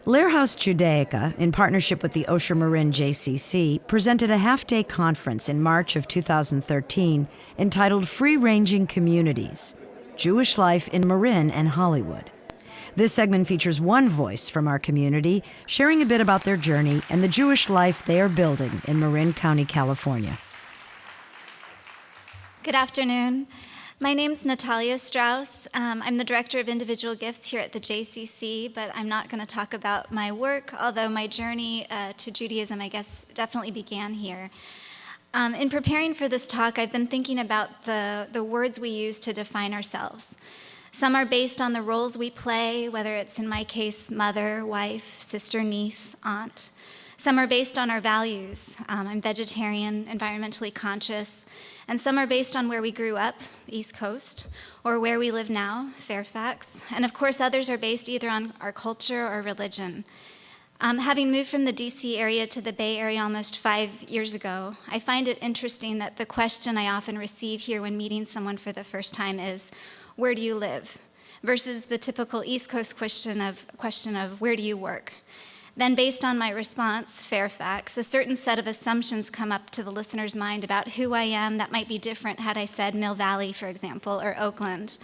Lehrhaus Judaica, in partnership with the Osher Marin JCC, presented a half-day conference in March of 2013 entitled Free-Ranging Communities, Jewish Life in Marin and Hollywood. This segment features one voice from our community sharing a bit about their journey and the Jewish life they are building in Marin County, California. Good afternoon. My name's Natalia Straus. I'm the Director of Individual Gifts here at the JCC, but I'm not going to talk about my work, although my journey to Judaism, I guess, definitely began here. In preparing for this talk, I've been thinking about the words we use to define ourselves. Some are based on the roles we play, whether it's, in my case, mother, wife, sister, niece, aunt. Some are based on our values. I'm vegetarian, environmentally conscious, and some are based on where we grew up, East Coast, or where we live now, Fairfax. And of course, others are based either on our culture or religion. Having moved from the DC area to the Bay Area almost 5 years ago, I find it interesting that the question I often receive here when meeting someone for the first time is, where do you live? Versus the typical East Coast question of where do you work? Then based on my response, Fairfax, a certain set of assumptions come up to the listener's mind about who I am that might be different had I said Mill Valley, for example, or Oakland.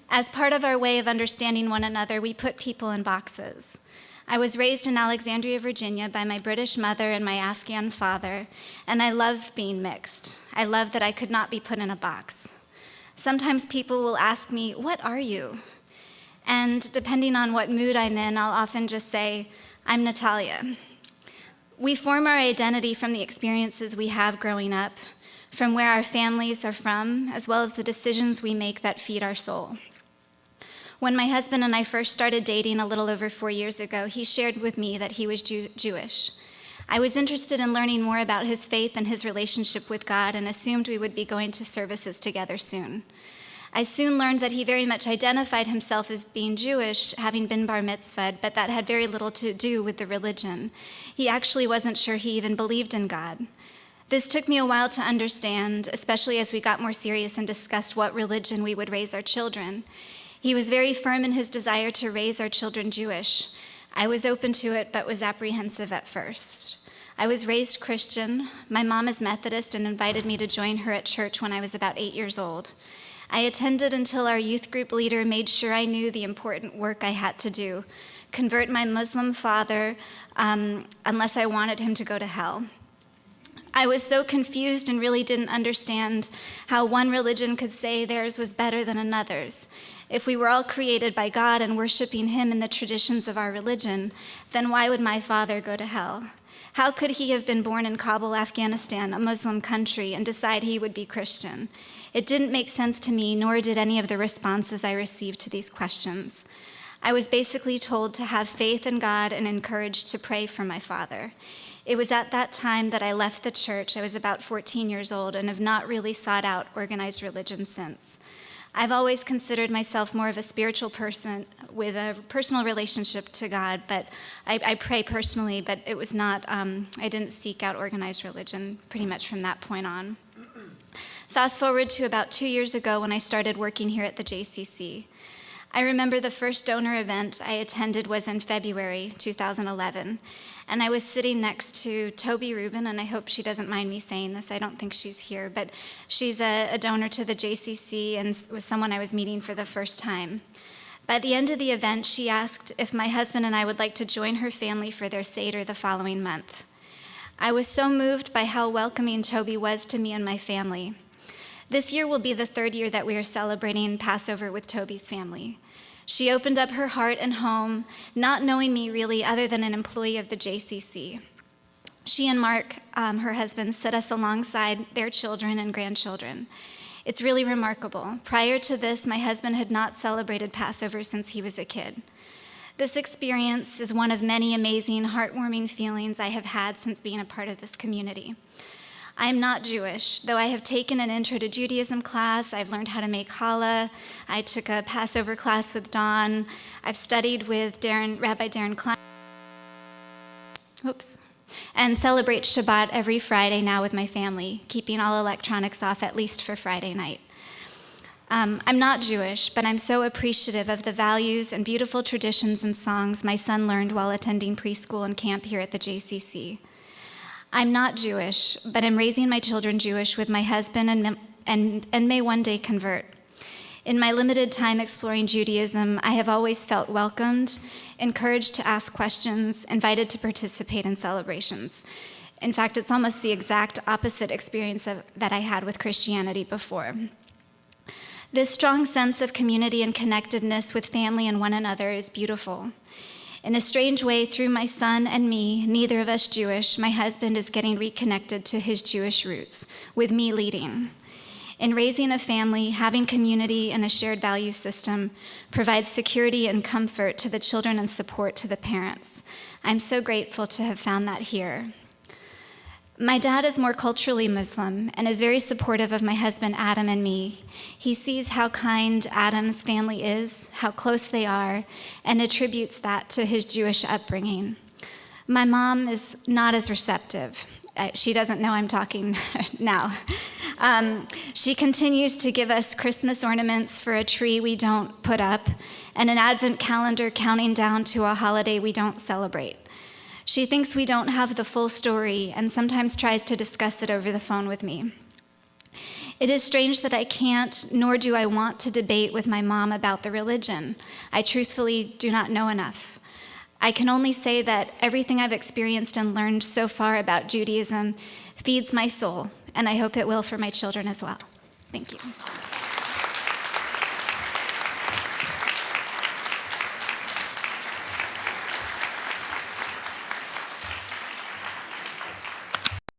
As part of our way of understanding one another, we put people in boxes. I was raised in Alexandria, Virginia by my British mother and my Afghan father, and I loved being mixed. I loved that I could not be put in a box. Sometimes people will ask me, what are you? And depending on what mood I'm in, I'll often just say, I'm Natalia. We form our identity from the experiences we have growing up, from where our families are from, as well as the decisions we make that feed our soul. When my husband and I first started dating a little over 4 years ago, he shared with me that he was Jewish. I was interested in learning more about his faith and his relationship with God and assumed we would be going to services together soon. I soon learned that he very much identified himself as being Jewish, having been bar mitzvahed, but that had very little to do with the religion. He actually wasn't sure he even believed in God. This took me a while to understand, especially as we got more serious and discussed what religion we would raise our children. He was very firm in his desire to raise our children Jewish. I was open to it, but was apprehensive at first. I was raised Christian. My mom is Methodist and invited me to join her at church when I was about 8 years old. I attended until our youth group leader made sure I knew the important work I had to do, convert my Muslim father unless I wanted him to go to hell. I was so confused and really didn't understand how one religion could say theirs was better than another's. If we were all created by God and worshiping him in the traditions of our religion, then why would my father go to hell? How could he have been born in Kabul, Afghanistan, a Muslim country, and decide he would be Christian? It didn't make sense to me, nor did any of the responses I received to these questions. I was basically told to have faith in God and encouraged to pray for my father. It was at that time that I left the church. I was about 14 years old and have not really sought out organized religion since. I've always considered myself more of a spiritual person with a personal relationship to God, but I pray personally, but it was not, I didn't seek out organized religion pretty much from that point on. Fast forward to about 2 years ago when I started working here at the JCC. I remember the first donor event I attended was in February 2011, and I was sitting next to Toby Rubin, and I hope she doesn't mind me saying this. I don't think she's here, but she's a donor to the JCC and was someone I was meeting for the first time. By the end of the event, she asked if my husband and I would like to join her family for their Seder the following month. I was so moved by how welcoming Toby was to me and my family. This year will be the 3rd year that we are celebrating Passover with Toby's family. She opened up her heart and home, not knowing me really other than an employee of the JCC. She and Mark, her husband, set us alongside their children and grandchildren. It's really remarkable. Prior to this, my husband had not celebrated Passover since he was a kid. This experience is one of many amazing, heartwarming feelings I have had since being a part of this community. I am not Jewish, though I have taken an Intro to Judaism class. I've learned how to make challah. I took a Passover class with Dawn. I've studied with Rabbi Darren Klein. And celebrate Shabbat every Friday now with my family, keeping all electronics off at least for Friday night. I'm not Jewish, but I'm so appreciative of the values and beautiful traditions and songs my son learned while attending preschool and camp here at the JCC. I'm not Jewish, but I'm raising my children Jewish with my husband and may one day convert. In my limited time exploring Judaism, I have always felt welcomed, encouraged to ask questions, invited to participate in celebrations. In fact, it's almost the exact opposite experience that I had with Christianity before. This strong sense of community and connectedness with family and one another is beautiful. In a strange way, through my son and me, neither of us Jewish, my husband is getting reconnected to his Jewish roots, with me leading. In raising a family, having community and a shared value system provides security and comfort to the children and support to the parents. I'm so grateful to have found that here. My dad is more culturally Muslim and is very supportive of my husband Adam and me. He sees how kind Adam's family is, how close they are, and attributes that to his Jewish upbringing. My mom is not as receptive. She doesn't know I'm talking now. She continues to give us Christmas ornaments for a tree we don't put up and an Advent calendar counting down to a holiday we don't celebrate. She thinks we don't have the full story and sometimes tries to discuss it over the phone with me. It is strange that I can't, nor do I want to debate with my mom about the religion. I truthfully do not know enough. I can only say that everything I've experienced and learned so far about Judaism feeds my soul, and I hope it will for my children as well. Thank you.